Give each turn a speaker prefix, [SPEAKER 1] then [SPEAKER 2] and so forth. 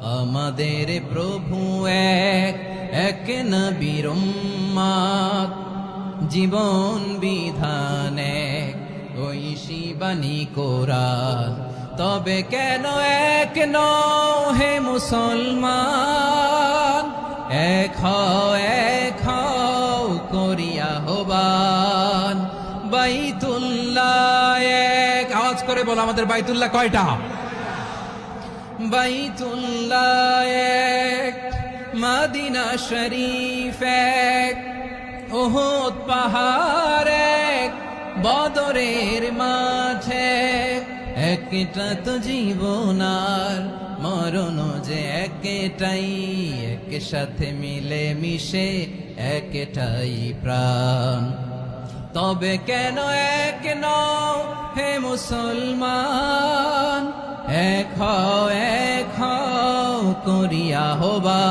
[SPEAKER 1] আমাদের প্রভু এক, এক নবীর উম্মত, জীবন বিধান এক, ওই শিবানী কোরআন। তবে কেন এক নও হে মুসলমান, এক হও করিয়া হবান। বাইতুল্লাহ এক, আওয়াজ করে বলো আমাদের বাইতুল্লাহ কয়টা? বাইতুল্লাহ এক, মদিনা শরীফ এক, উহুদ পাহাড় এক, বদরের মাঠে একটা তো জীবন আর মরণ যে একটাই, এক সাথে মিলে মিশে একটাই প্রাণ। তবে কেন এক নও হে মুসলমান, এক হও করিয়া হবা।